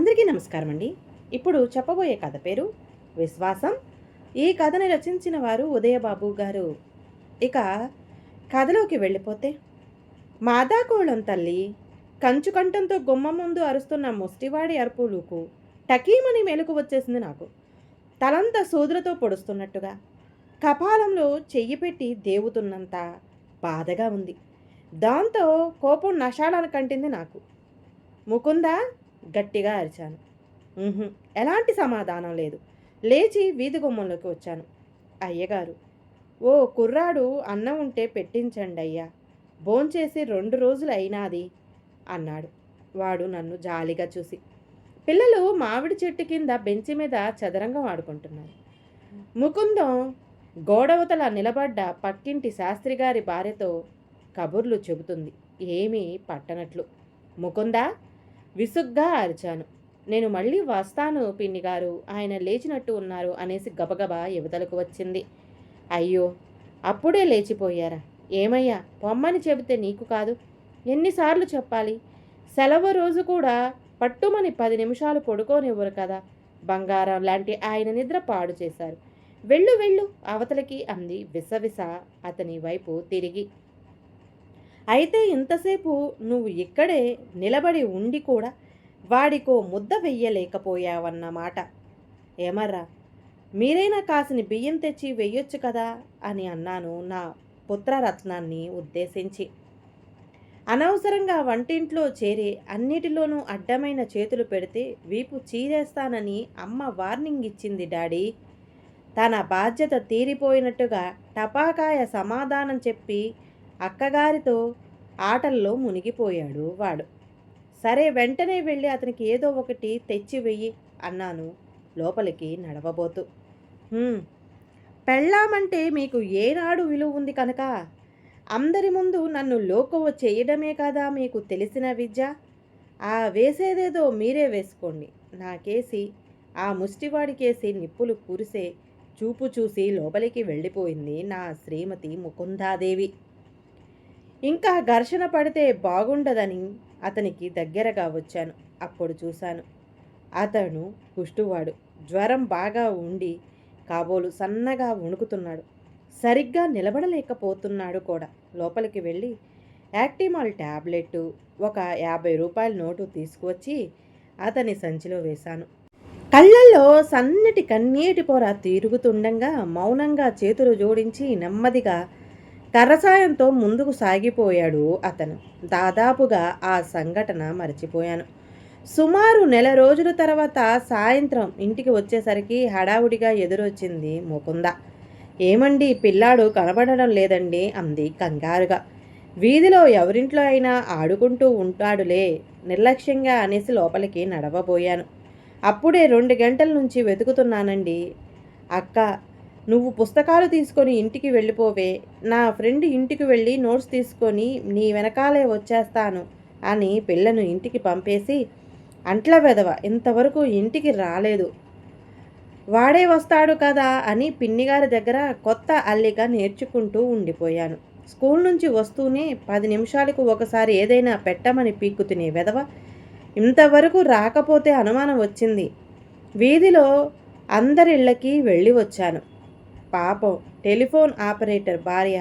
అందరికీ నమస్కారం అండి. ఇప్పుడు చెప్పబోయే కథ పేరు 'విశ్వాసం'. ఈ కథని రచించిన వారు ఉదయబాబు గారు. ఇక కథలోకి వెళ్ళిపోతే, మాదాకోళం తల్లి కంచు కంఠంతో గుమ్మం ముందు అరుస్తున్న ముష్టివాడి అరుపులకు టకీమని మెలకు వచ్చేసింది నాకు. తలంతా సూదులతో పొడుస్తున్నట్టుగా, కపాలంలో చెయ్యి పెట్టి దేవుతున్నంత బాధగా ఉంది. దాంతో కోపం నషాలను కంటింది నాకు. ముకుందా, గట్టిగా అరిచాను. ఎలాంటి సమాధానం లేదు. లేచి వీధి గుమ్మంలోకి వచ్చాను. అయ్యగారు, ఓ కుర్రాడు అన్నం ఉంటే పెట్టించండి అయ్యా, భోంచేసి 2 రోజులు అయినాది అన్నాడు. వాడు నన్ను జాలిగా చూసి. పిల్లలు మామిడి చెట్టు కింద బెంచి మీద చదరంగం ఆడుకుంటున్నారు. ముకుందం గోడవతల నిలబడ్డ పక్కింటి శాస్త్రిగారి భార్యతో కబుర్లు చెబుతుంది, ఏమీ పట్టనట్లు. ముకుందా, విసుగ్గా అరిచాను. నేను మళ్ళీ వస్తాను పిన్నిగారు, ఆయన లేచినట్టు ఉన్నారు అనేసి గబగబా యువతలకు వచ్చింది. అయ్యో, అప్పుడే లేచిపోయారా? ఏమయ్యా, పొమ్మని చెబితే నీకు కాదు, ఎన్నిసార్లు చెప్పాలి? సెలవు రోజు కూడా పట్టుమని 10 నిమిషాలు పడుకోనివ్వరు కదా. బంగారం లాంటి ఆయన నిద్ర పాడు చేశారు. వెళ్ళు వెళ్ళు అవతలకి అంది విసవిస అతని వైపు తిరిగి. అయితే ఇంతసేపు నువ్వు ఇక్కడే నిలబడి ఉండి కూడా వాడికో ముద్ద వెయ్యలేకపోయావన్నమాట. ఏమర్రా, మీరైనా కాసిని బియ్యం తెచ్చి వెయ్యొచ్చు కదా అని అన్నాను నా పుత్రరత్నాన్ని ఉద్దేశించి. అనవసరంగా వంటింట్లో చేరి అన్నిటిలోనూ అడ్డమైన చేతులు పెడితే వీపు చీరేస్తానని అమ్మ వార్నింగ్ ఇచ్చింది డాడీ. తన బాధ్యత తీరిపోయినట్టుగా టపాకాయ సమాధానం చెప్పి అక్కగారితో ఆటల్లో మునిగిపోయాడు వాడు. సరే, వెంటనే వెళ్ళి అతనికి ఏదో ఒకటి తెచ్చి వెయ్యి అన్నాను లోపలికి నడవబోతూ. పెళ్ళామంటే మీకు ఏనాడు విలువ ఉంది కనుక అందరి ముందు నన్ను లోకువ చేయడమే కదా మీకు తెలిసిన విద్య. ఆ వేసేదేదో మీరే వేసుకోండి. నాకేసి ఆ ముష్టివాడికేసి నిప్పులు కురిసే చూపు చూసి లోపలికి వెళ్ళిపోయింది నా శ్రీమతి ముకుందాదేవి. ఇంకా ఘర్షణ పడితే బాగుండదని అతనికి దగ్గరగా వచ్చాను. అప్పుడు చూశాను, అతను కుష్టువాడు. జ్వరం బాగా ఉండి కాబోలు సన్నగా వణుకుతున్నాడు. సరిగ్గా నిలబడలేకపోతున్నాడు కూడా. లోపలికి వెళ్ళి యాక్టిమాల్ ట్యాబ్లెట్, ఒక 50 రూపాయల నోటు తీసుకువచ్చి అతని సంచిలో వేశాను. కళ్ళల్లో సన్నటి కన్నీటి పొర తిరుగుతుండగా మౌనంగా చేతులు జోడించి నెమ్మదిగా కర్రసాయంతో ముందుకు సాగిపోయాడు అతను. దాదాపుగా ఆ సంఘటన మర్చిపోయాను. సుమారు 1 రోజుల తర్వాత సాయంత్రం ఇంటికి వచ్చేసరికి హడావుడిగా ఎదురొచ్చింది ముకుంద. ఏమండి, పిల్లాడు కనబడడం లేదండి అంది కంగారుగా. వీధిలో ఎవరింట్లో అయినా ఆడుకుంటూ ఉంటాడులే నిర్లక్ష్యంగా అనేసి లోపలికి నడవబోయాను. అప్పుడే 2 గంటల నుంచి వెతుకుతున్నానండి. అక్క, నువ్వు పుస్తకాలు తీసుకొని ఇంటికి వెళ్ళిపోవే, నా ఫ్రెండ్ ఇంటికి వెళ్ళి నోట్స్ తీసుకొని నీ వెనకాలే వచ్చేస్తాను అని పిల్లను ఇంటికి పంపేసి, అంట్ల వెధవ ఇంతవరకు ఇంటికి రాలేదు, వాడే వస్తాడు కదా అని పిన్నిగారి దగ్గర కొత్త అల్లిక నేర్చుకుంటూ ఉండిపోయాను. స్కూల్ నుంచి వస్తూనే 10 నిమిషాలకు ఒకసారి ఏదైనా పెట్టమని పీక్కు తినే వెధవ ఇంతవరకు రాకపోతే అనుమానం వచ్చింది. వీధిలో అందరిళ్ళకి వెళ్ళి వచ్చాను. పాపం టెలిఫోన్ ఆపరేటర్ భార్య,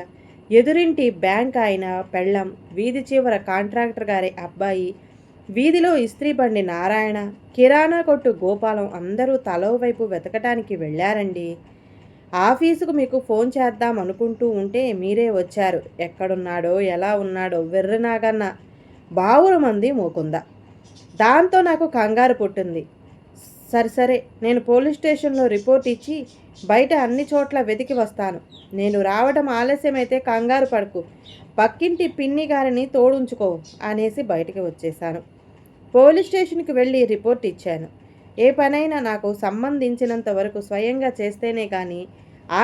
ఎదురింటి బ్యాంక్ ఆయన పెళ్ళం, వీధి చివర కాంట్రాక్టర్ గారి అబ్బాయి, వీధిలో ఇస్త్రీ బండి నారాయణ, కిరాణా కొట్టు గోపాలం అందరూ తలో వైపు వెతకటానికి వెళ్ళారండి. ఆఫీసుకు మీకు ఫోన్ చేద్దాం అనుకుంటూ ఉంటే మీరే వచ్చారు. ఎక్కడున్నాడో ఎలా ఉన్నాడో వెర్రనాగన్న బావురమంది మోకుంద. దాంతో నాకు కంగారు పుట్టింది. సరే, నేను పోలీస్ స్టేషన్లో రిపోర్ట్ ఇచ్చి బయట అన్ని చోట్ల వెతికి వస్తాను. నేను రావడం ఆలస్యమైతే కంగారు పడకు, పక్కింటి పిన్ని గారిని తోడుంచుకో అనేసి బయటికి వచ్చేశాను. పోలీస్ స్టేషన్కి వెళ్ళి రిపోర్ట్ ఇచ్చాను. ఏ పనైనా నాకు సంబంధించినంత వరకు స్వయంగా చేస్తేనే కానీ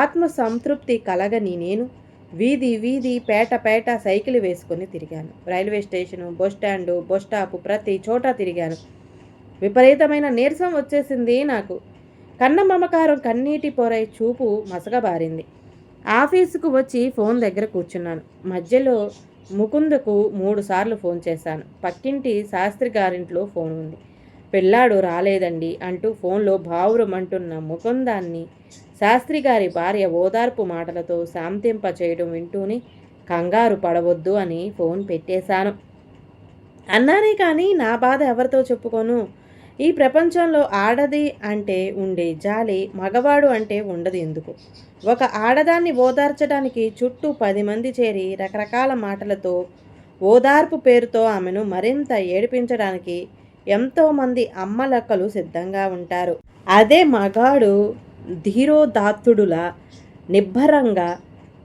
ఆత్మ సంతృప్తి కలగని నేను వీధి వీధి పేట పేట సైకిల్ వేసుకొని తిరిగాను. Railway station, bus stand, bus stop ప్రతి చోట తిరిగాను. విపరీతమైన నీరసం వచ్చేసింది నాకు. కన్న మమకారం కన్నీటి పొరై చూపు మసకబారింది. ఆఫీసుకు వచ్చి ఫోన్ దగ్గర కూర్చున్నాను. మధ్యలో ముకుందకు 3 సార్లు ఫోన్ చేశాను. పక్కింటి శాస్త్రి గారింట్లో ఫోన్ ఉంది. పిల్లాడు రాలేదండి అంటూ ఫోన్లో బావురుమంటున్న ముకుందాన్ని శాస్త్రి గారి భార్య ఓదార్పు మాటలతో శాంతింప చేయడం వింటూనే కంగారు పడవద్దు అని ఫోన్ పెట్టేశాను. అన్నానే కానీ నా బాధ ఎవరితో చెప్పుకోను. ఈ ప్రపంచంలో ఆడది అంటే ఉండే జాలి మగవాడు అంటే ఉండదు ఎందుకు? ఒక ఆడదాన్ని ఓదార్చడానికి చుట్టూ 10 మంది చేరి రకరకాల మాటలతో ఓదార్పు పేరుతో ఆమెను మరింత ఏడిపించడానికి ఎంతోమంది అమ్మలక్కలు సిద్ధంగా ఉంటారు. అదే మగాడు ధీరోదాత్తుడులా నిబ్బరంగా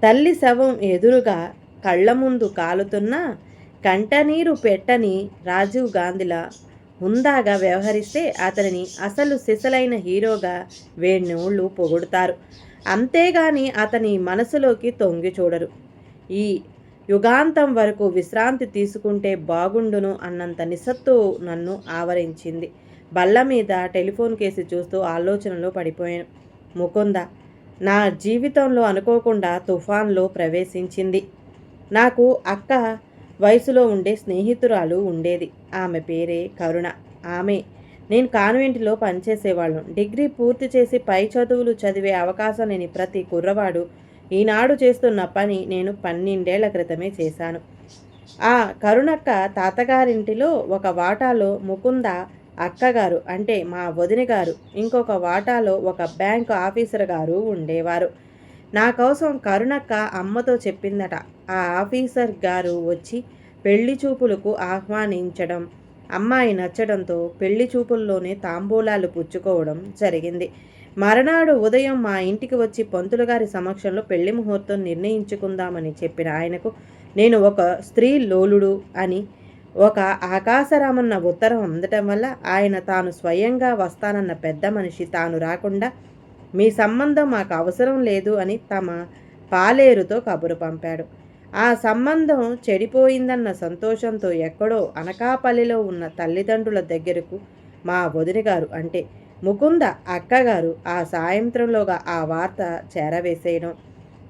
తల్లి శవం ఎదురుగా కళ్ళ ముందు కాలుతున్నా కంటనీరు పెట్టని రాజీవ్ గాంధీలా హుందాగా వ్యవహరిస్తే అతనిని అసలు సిసలైన హీరోగా వేణోళ్ళు పొగుడుతారు. అంతేగాని అతని మనసులోకి తొంగి చూడరు. ఈ యుగాంతం వరకు విశ్రాంతి తీసుకుంటే బాగుండును అన్నంత నిస్సత్తు నన్ను ఆవరించింది. బల్ల మీద టెలిఫోన్ కేసి చూస్తూ ఆలోచనలో పడిపోయాను. ముకుంద నా జీవితంలో అనుకోకుండా తుఫాన్లో ప్రవేశించింది. నాకు అక్క వయసులో ఉండే స్నేహితురాలు ఉండేది. ఆమె పేరే కరుణ. నేను కాన్వెంట్లో పనిచేసేవాళ్ళం. డిగ్రీ పూర్తి చేసి పై చదువులు చదివే అవకాశం లేని ప్రతి కుర్రవాడు ఈనాడు చేస్తున్న పని నేను 12 ఏళ్ల క్రితమే చేశాను. ఆ కరుణక్క తాతగారింటిలో ఒక వాటాలో ముకుంద అక్కగారు అంటే మా వదిన గారు, ఇంకొక వాటాలో ఒక బ్యాంకు ఆఫీసర్ గారు ఉండేవారు. నా కోసం కరుణక్క అమ్మతో చెప్పిందట. ఆ ఆఫీసర్ గారు వచ్చి పెళ్లి చూపులకు ఆహ్వానించడం, అమ్మాయి నచ్చడంతో పెళ్లి చూపుల్లోనే తాంబూలాలు పుచ్చుకోవడం జరిగింది. మరునాడు ఉదయం మా ఇంటికి వచ్చి పంతులు గారి సమక్షంలో పెళ్లి ముహూర్తం నిర్ణయించుకుందామని చెప్పిన ఆయనకు నేను ఒక స్త్రీ లోలుడు అని ఒక ఆకాశరామన్న ఉత్తరం అందటం వల్ల ఆయన తాను స్వయంగా వస్తానన్న పెద్ద మనిషి తాను రాకుండా మీ సంబంధం మాకు అవసరం లేదు అని తమ పాలేరుతో కబురు పంపాడు. ఆ సంబంధం చెడిపోయిందన్న సంతోషంతో ఎక్కడో అనకాపల్లిలో ఉన్న తల్లిదండ్రుల దగ్గరకు మా వదిన గారు అంటే ముకుంద అక్కగారు ఆ సాయంత్రంలోగా ఆ వార్త చేరవేసేయడం,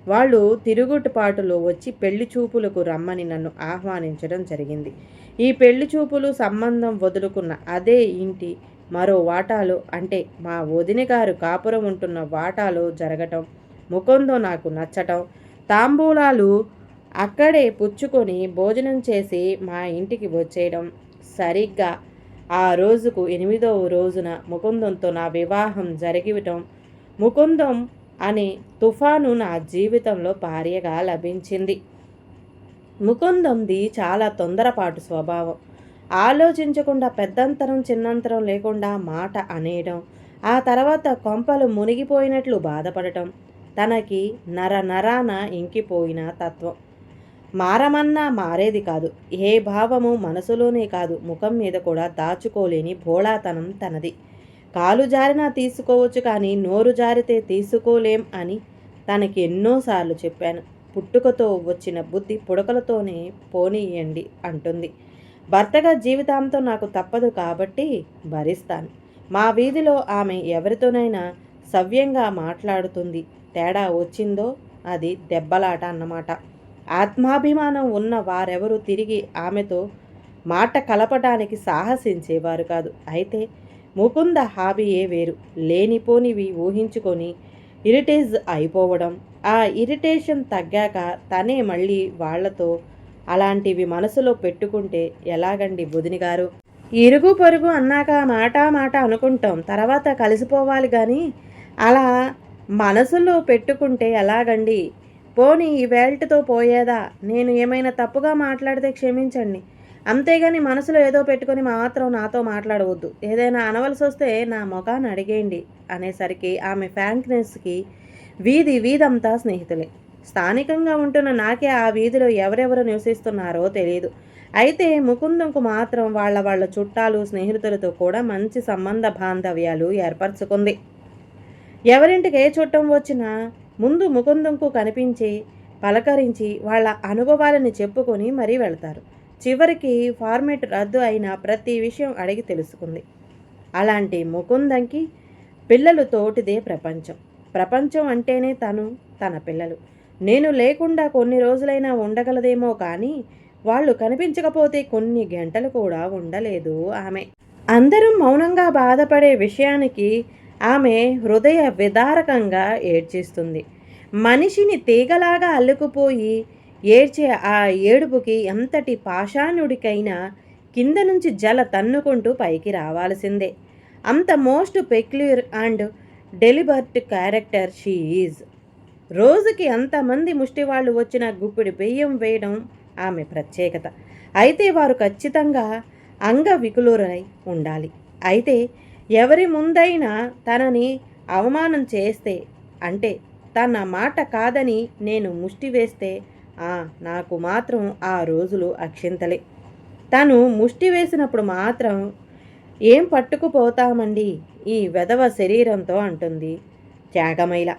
వాళ్ళు తిరుగుటుపాటులో వచ్చి పెళ్లి చూపులకు రమ్మని నన్ను ఆహ్వానించడం జరిగింది. ఈ పెళ్లి చూపులు సంబంధం వదులుకున్న అదే ఇంటి మరో వాటాలో అంటే మా వదిన గారు కాపురం ఉంటున్న వాటాలో జరగటం, ముకుందో నాకు నచ్చటం, తాంబూలాలు అక్కడే పుచ్చుకొని భోజనం చేసి మా ఇంటికి వచ్చేయడం, సరిగ్గా ఆ రోజుకు 8వ రోజున ముకుందంతో నా వివాహం జరిగివటం, ముకుందం అనే తుఫాను నా జీవితంలో భార్యగా లభించింది. ముకుందంది చాలా తొందరపాటు స్వభావం. ఆలోచించకుండా పెద్దంతరం చిన్నంతరం లేకుండా మాట అనేయడం, ఆ తర్వాత కొంపలు మునిగిపోయినట్లు బాధపడటం తనకి నరాన ఇంకిపోయిన తత్వం. మారమన్నా మారేది కాదు. ఏ భావము మనసులోనే కాదు ముఖం మీద కూడా దాచుకోలేని భోళాతనం తనది. కాలు జారినా తీసుకోవచ్చు కానీ నోరు జారితే తీసుకోలేం అని తనకి ఎన్నోసార్లు చెప్పాను. పుట్టుకతో వచ్చిన బుద్ధి పుడకలతోనే పోనీయండి అంటుంది. భర్తగా జీవితాంతం నాకు తప్పదు కాబట్టి భరిస్తాను. మా వీధిలో ఆమె ఎవరితోనైనా సవ్యంగా మాట్లాడుతుంది. తేడా వచ్చిందో అది దెబ్బలాట అన్నమాట. ఆత్మాభిమానం ఉన్న వారెవరూ తిరిగి ఆమెతో మాట కలపడానికి సాహసించేవారు కాదు. అయితే ముకుంద హాబీయే వేరు. లేనిపోనివి ఊహించుకొని ఇరిటేజ్ అయిపోవడం, ఆ ఇరిటేషన్ తగ్గాక తనే మళ్ళీ వాళ్లతో అలాంటివి మనసులో పెట్టుకుంటే ఎలాగండి వదిని గారు? ఇరుగు పొరుగు అన్నాక మాట అనుకుంటాం, తర్వాత కలిసిపోవాలి కానీ అలా మనసులో పెట్టుకుంటే ఎలాగండి? పోనీ ఈ వేల్ట్తో పోయేదా? నేను ఏమైనా తప్పుగా మాట్లాడితే క్షమించండి. అంతేగాని మనసులో ఏదో పెట్టుకొని మాత్రం నాతో మాట్లాడవద్దు. ఏదైనా అనవలసి వస్తే నా ముఖాన్ని అడిగేయండి అనేసరికి ఆమె ఫ్రాంక్నెస్కి వీధంతా స్నేహితులే. స్థానికంగా ఉంటున్న నాకే ఆ వీధిలో ఎవరెవరు నివసిస్తున్నారో తెలియదు. అయితే ముకుందంకు మాత్రం వాళ్ళ చుట్టాలు స్నేహితులతో కూడా మంచి సంబంధ బాంధవ్యాలు ఏర్పరచుకుంది. ఎవరింటికి ఏ చుట్టం వచ్చినా ముందు ముకుందంకు కనిపించి పలకరించి వాళ్ళ అనుభవాలని చెప్పుకొని మరీ వెళ్తారు. చివరికి ఫార్మేట్ రద్దు అయిన ప్రతి విషయం అడిగి తెలుసుకుంది. అలాంటి ముకుందంకి పిల్లలు తోటిదే ప్రపంచం. ప్రపంచం అంటేనే తన పిల్లలు. నేను లేకుండా కొన్ని రోజులైనా ఉండగలదేమో కానీ వాళ్ళు కనిపించకపోతే కొన్ని గంటలు కూడా ఉండలేదు ఆమె. అందరం మౌనంగా బాధపడే విషయానికి ఆమె హృదయ విదారకంగా ఏడ్చేస్తుంది. మనిషిని తీగలాగా అల్లుకుపోయి ఏడ్చే ఆ ఏడుపుకి ఎంతటి పాషాణుడికైనా కింద నుంచి జల తన్నుకుంటూ పైకి రావాల్సిందే. అంత most peculiar and deliberate character she is. రోజుకి అంతమంది ముష్టివాళ్ళు వచ్చిన గుప్పిడి బియ్యం వేయడం ఆమె ప్రత్యేకత. అయితే వారు ఖచ్చితంగా అంగవికలురై ఉండాలి. అయితే ఎవరి ముందైనా తనని అవమానం చేస్తే, అంటే తన మాట కాదని నేను ముష్టి వేస్తే నాకు మాత్రం ఆ రోజులు అక్షింతలే. తను ముష్టి వేసినప్పుడు మాత్రం ఏం పట్టుకుపోతామండి ఈ వెధవ శరీరంతో అంటుంది త్యాగమైల.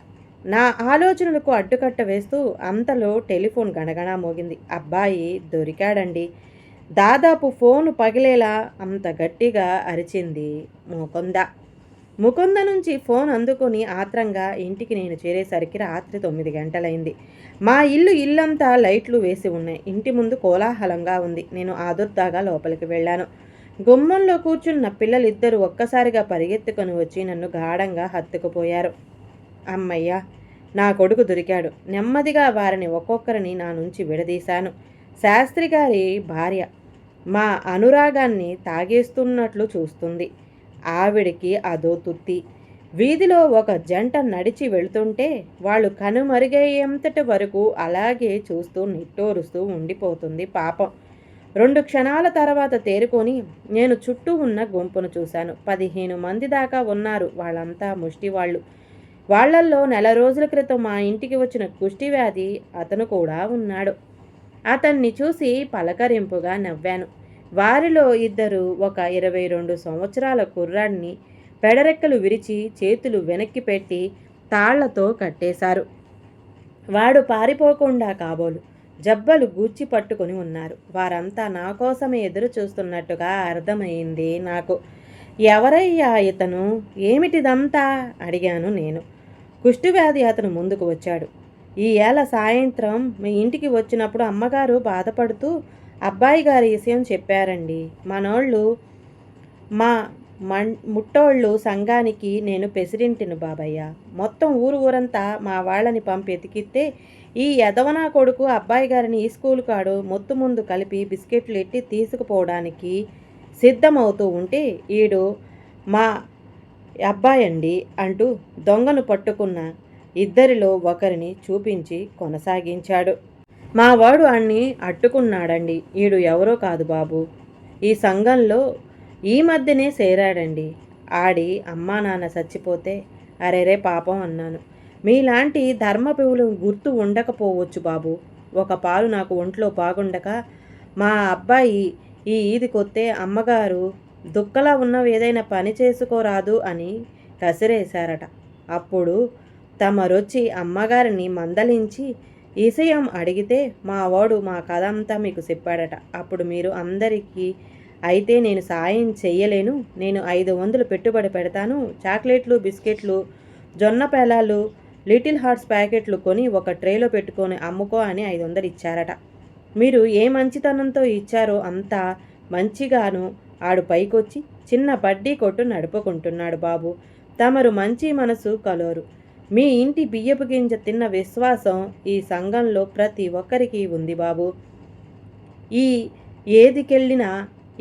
నా ఆలోచనలకు అడ్డుకట్ట వేస్తూ అంతలో టెలిఫోన్ గణగణా మోగింది. అబ్బాయి దొరికాడండి. దాదాపు ఫోను పగిలేలా అంత గట్టిగా అరిచింది ముకుంద. ముకుంద నుంచి ఫోన్ అందుకుని ఆత్రంగా ఇంటికి నేను చేరేసరికి రాత్రి 9 గంటలైంది. మా ఇల్లంతా లైట్లు వేసి ఉన్నాయి. ఇంటి ముందు కోలాహలంగా ఉంది. నేను ఆదుర్దాగా లోపలికి వెళ్ళాను. గుమ్మంలో కూర్చున్న పిల్లలిద్దరూ ఒక్కసారిగా పరిగెత్తుకొని వచ్చి నన్ను గాఢంగా హత్తుకుపోయారు. అమ్మయ్య, నా కొడుకు దొరికాడు. నెమ్మదిగా వారిని ఒక్కొక్కరిని నా నుంచి విడదీశాను. శాస్త్రి గారి భార్య మా అనురాగాన్ని తాగేస్తున్నట్లు చూస్తుంది. ఆవిడికి అదో తుత్తి. వీధిలో ఒక జంట నడిచి వెళుతుంటే వాళ్ళు కనుమరుగయ్యేంతటి వరకు అలాగే చూస్తూ నిట్టూరుస్తూ ఉండిపోతుంది పాపం. 2 క్షణాల తర్వాత తేరుకొని నేను చుట్టూ ఉన్న గుంపును చూశాను. 15 మంది దాకా ఉన్నారు. వాళ్ళంతా ముష్టివాళ్ళు. వాళ్లల్లో నెల రోజుల క్రితం మా ఇంటికి వచ్చిన కుష్టివ్యాధి అతను కూడా ఉన్నాడు. అతన్ని చూసి పలకరింపుగా నవ్వాను. వారిలో ఇద్దరు ఒక 22 సంవత్సరాల కుర్రాడిని పెడరెక్కలు విరిచి చేతులు వెనక్కి పెట్టి తాళ్లతో కట్టేశారు. వాడు పారిపోకుండా కాబోలు జబ్బలు గూర్చి పట్టుకొని ఉన్నారు. వారంతా నా కోసమే ఎదురు చూస్తున్నట్టుగా అర్థమైంది నాకు. ఎవరయ్యా ఇతను? ఏమిటిదంతా? అడిగాను నేను. కుష్ఠవ్యాధి అతను ముందుకు వచ్చాడు. ఈ ఏళ సాయంత్రం మీ ఇంటికి వచ్చినప్పుడు అమ్మగారు బాధపడుతూ అబ్బాయి గారి విషయం చెప్పారండి. మనోళ్ళు మా ముట్టోళ్ళు సంఘానికి నేను ప్రెసిడెంట్ని బాబయ్య. మొత్తం ఊరంతా మా వాళ్ళని పంపి ఎతికితే ఈ యదవనా కొడుకు అబ్బాయి గారిని ఈ స్కూల్ కాడు మొత్తు ముందు కలిపి బిస్కెట్లు ఎట్టి తీసుకుపోవడానికి సిద్ధమవుతూ ఉంటే ఈడు మా అబ్బాయండి అంటూ దొంగను పట్టుకున్న ఇద్దరిలో ఒకరిని చూపించి కొనసాగించాడు. మా వాడు అన్ని అట్టుకున్నాడండి. ఈడు ఎవరో కాదు బాబు, ఈ సంఘంలో ఈ మధ్యనే చేరాడండి. ఆడి అమ్మా నాన్న చచ్చిపోతే అరేరే పాపం అన్నాను. మీలాంటి ధర్మపివులు గుర్తు ఉండకపోవచ్చు బాబు. ఒక పాలు నాకు ఒంట్లో బాగుండక మా అబ్బాయి ఈ ఈదికొస్తే అమ్మగారు దుక్కలా ఉన్నవి ఏదైనా పని చేసుకోరాదు అని కసిరేశారట. అప్పుడు తమరొచ్చి అమ్మగారిని మందలించి విషయం అడిగితే మా వాడు మా కథ అంతా మీకు చెప్పాడట. అప్పుడు మీరు అందరికీ అయితే నేను సాయం చెయ్యలేను, నేను 500 పెట్టుబడి పెడతాను, చాక్లెట్లు బిస్కెట్లు జొన్న పేలాలు లిటిల్ హార్ట్స్ ప్యాకెట్లు కొని ఒక ట్రేలో పెట్టుకొని అమ్ముకో అని 500 ఇచ్చారట. మీరు ఏ మంచితనంతో ఇచ్చారో అంత మంచిగాను ఆడు పైకొచ్చి చిన్న బడ్డీ కొట్టు నడుపుకుంటున్నాడు బాబు. తమరు మంచి మనసు కలోరు. మీ ఇంటి బియ్యపు గింజ తిన్న విశ్వాసం ఈ సంఘంలో ప్రతి ఒక్కరికి ఉంది బాబు. ఈ ఏదికెళ్ళినా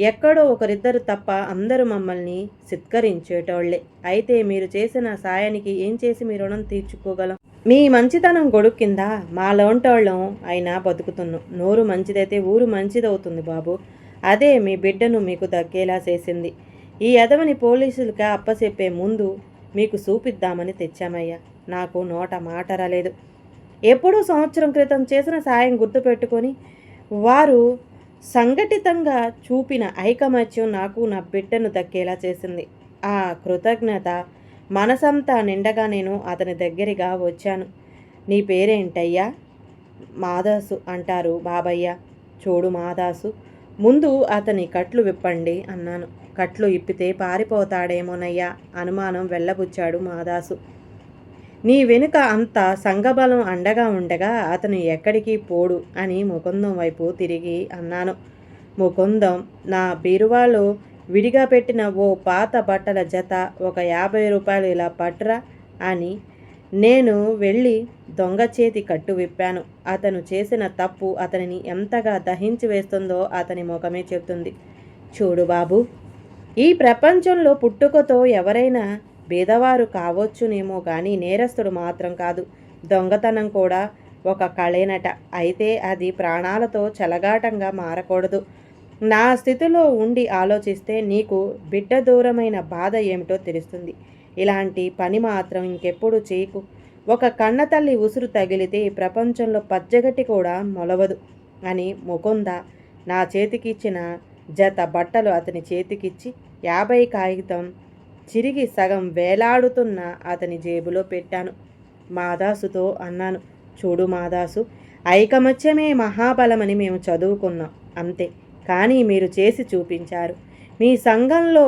ఎక్కడో ఒకరిద్దరు తప్ప అందరూ మమ్మల్ని సిత్కరించేటోళ్లే. అయితే మీరు చేసిన సాయానికి ఏం చేసి మీ రుణం తీర్చుకోగలం? మీ మంచితనం గొడుగు కింద మాలోంటోళ్ళం అయినా బతుకుతున్నాం. నోరు మంచిదైతే ఊరు మంచిదవుతుంది బాబు. అదే మీ బిడ్డను మీకు దక్కేలా చేసింది. ఈ ఎదవని పోలీసులకి అప్పచెప్పే ముందు మీకు చూపిద్దామని తెచ్చామయ్యా. నాకు నోట మాట రాలేదు. ఎప్పుడూ సంవత్సరం క్రితం చేసిన సాయం గుర్తుపెట్టుకొని వారు సంఘటితంగా చూపిన ఐకమత్యం నాకు నా బిడ్డను దక్కేలా చేసింది. ఆ కృతజ్ఞత మనసంతా నిండగా నేను అతని దగ్గరగా వచ్చాను. నీ పేరేంటయ్యా? మాదాసు అంటారు బాబయ్య. చూడు మాదాసు, ముందు అతని కట్లు విప్పండి అన్నాను. కట్లు ఇప్పితే పారిపోతాడేమోనయ్యా అనుమానం వెళ్ళబుచ్చాడు మాదాసు. నీ వెనుక అంత సంఘబలం అండగా ఉండగా అతను ఎక్కడికి పోడు అని ముకుందం వైపు తిరిగి అన్నాను. ముకుందం నా బీరువాలో విడిగా పెట్టిన ఓ పాత బట్టల జత ఒక 50 రూపాయలు ఇలా పట్రా అని నేను వెళ్ళి దొంగ చేతి కట్టు విప్పాను. అతను చేసిన తప్పు అతనిని ఎంతగా దహించి వేస్తుందో అతని ముఖమే చెబుతుంది. చూడు బాబు, ఈ ప్రపంచంలో పుట్టుకతో ఎవరైనా బీదవారు కావచ్చునేమో కానీ నేరస్తుడు మాత్రం కాదు. దొంగతనం కూడా ఒక కళేనట. అయితే అది ప్రాణాలతో చెలగాటంగా మారకూడదు. నా స్థితిలో ఉండి ఆలోచిస్తే నీకు బిడ్డ దూరమైన బాధ ఏమిటో తెలుస్తుంది. ఇలాంటి పని మాత్రం ఇంకెప్పుడు చేయకు. ఒక కన్నతల్లి ఉసురు తగిలితే ఈ ప్రపంచంలో పచ్చగట్టి కూడా మొలవదు అని ముకుంద నా చేతికిచ్చిన జత బట్టలు అతని చేతికిచ్చి 50 కాగితం చిరిగి సగం వేలాడుతున్న అతని జేబులో పెట్టాను. మాదాసుతో అన్నాను, చూడు మాదాసు, ఐకమత్యమే మహాబలమని మేము చదువుకున్నాం అంతే. కానీ మీరు చేసి చూపించారు. మీ సంఘంలో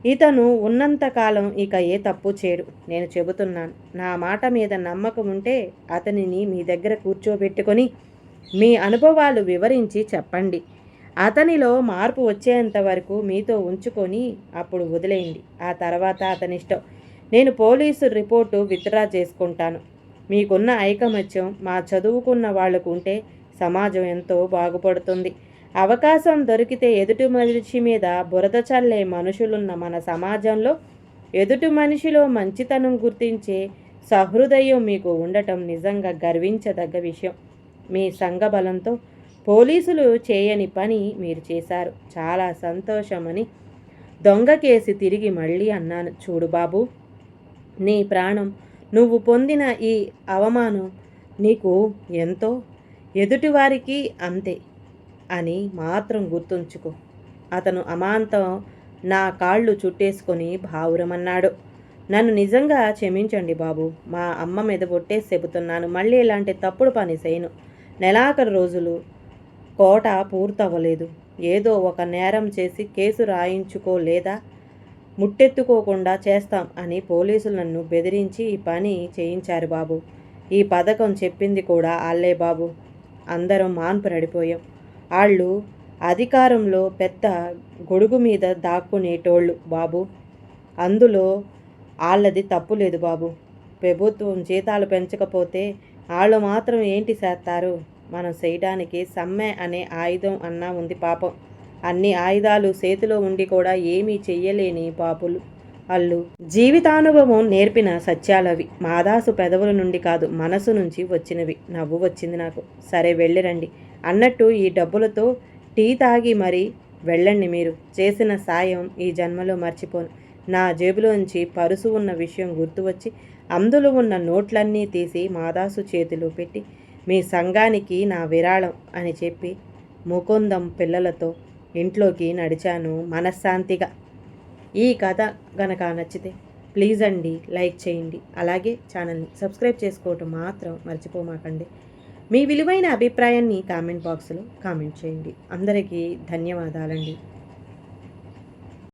ఇతను ఉన్నంతకాలం ఇక ఏ తప్పు చేయడు. నేను చెబుతున్నాను, నా మాట మీద నమ్మకం ఉంటే అతనిని మీ దగ్గర కూర్చోబెట్టుకొని మీ అనుభవాలు వివరించి చెప్పండి. అతనిలో మార్పు వచ్చేంత వరకు మీతో ఉంచుకొని అప్పుడు వదిలేయండి. ఆ తర్వాత అతనిష్టం. నేను పోలీసు రిపోర్టు విత్డ్రా చేసుకుంటాను. మీకున్న ఐకమత్యం మా చదువుకున్న వాళ్లకు ఉంటే సమాజం ఎంతో బాగుపడుతుంది. అవకాశం దొరికితే ఎదుటి మనిషి మీద బురద చల్లే మనుషులున్న మన సమాజంలో ఎదుటి మనిషిలో మంచితనం గుర్తించే సహృదయం మీకు ఉండటం నిజంగా గర్వించదగ్గ విషయం. మీ సంఘ బలంతో పోలీసులు చేయని పని మీరు చేశారు. చాలా సంతోషమని దొంగ కేసి తిరిగి మళ్ళీ అన్నాను. చూడు బాబు, నీ ప్రాణం, నువ్వు పొందిన ఈ అవమానం నీకు ఎంతో, ఎదుటివారికి అంతే అని మాత్రం గుర్తుంచుకో. అతను అమాంతం నా కాళ్ళు చుట్టేసుకొని భావురమన్నాడు. నన్ను నిజంగా క్షమించండి బాబు. మా అమ్మ మీద పొట్టేసి చెబుతున్నాను. మళ్ళీ ఇలాంటి తప్పుడు పని చేయను. నెలాఖరు రోజులు కోట పూర్తవ్వలేదు. ఏదో ఒక నేరం చేసి కేసు రాయించుకోలేదా ముట్టెత్తుకోకుండా చేస్తాం అని పోలీసులు నన్ను బెదిరించి ఈ పని చేయించారు బాబు. ఈ పథకం చెప్పింది కూడా వాళ్ళే బాబు. అందరం మాన్పురడిపోయాం. వాళ్ళు అధికారంలో పెద్ద గొడుగు మీద దాక్కునేటోళ్ళు బాబు. అందులో వాళ్ళది తప్పు లేదు బాబు. ప్రభుత్వం జీతాలు పెంచకపోతే వాళ్ళు మాత్రం ఏంటి చేస్తారు? మనం చేయడానికి సమ్మె అనే ఆయుధం అన్నా ఉంది పాపం. అన్ని ఆయుధాలు చేతిలో ఉండి కూడా ఏమీ చెయ్యలేని పాపులు వాళ్ళు. జీవితానుభవం నేర్పిన సత్యాలవి. మాదాసు పెదవుల నుండి కాదు, మనసు నుంచి వచ్చినవి. నవ్వు వచ్చింది నాకు. సరే వెళ్ళిరండి అన్నట్టు ఈ డబ్బులతో టీ తాగి మరీ వెళ్ళండి. మీరు చేసిన సాయం ఈ జన్మలో మర్చిపోను. నా జేబులోంచి పరుసు ఉన్న విషయం గుర్తువచ్చి అందులో ఉన్న నోట్లన్నీ తీసి మాదాసు చేతిలో పెట్టి మీ సంఘానికి నా విరాళం అని చెప్పి ముకుందం పిల్లలతో ఇంట్లోకి నడిచాను మనశ్శాంతిగా. ఈ కథ గనక నచ్చితే ప్లీజ్ అండి లైక్ చేయండి. అలాగే ఛానల్ని సబ్స్క్రైబ్ చేసుకోవటం మాత్రం మర్చిపోమాకండి. మీ విలువైన అభిప్రాయాన్ని కామెంట్ బాక్స్లో కామెంట్ చేయండి. అందరికీ ధన్యవాదాలండి.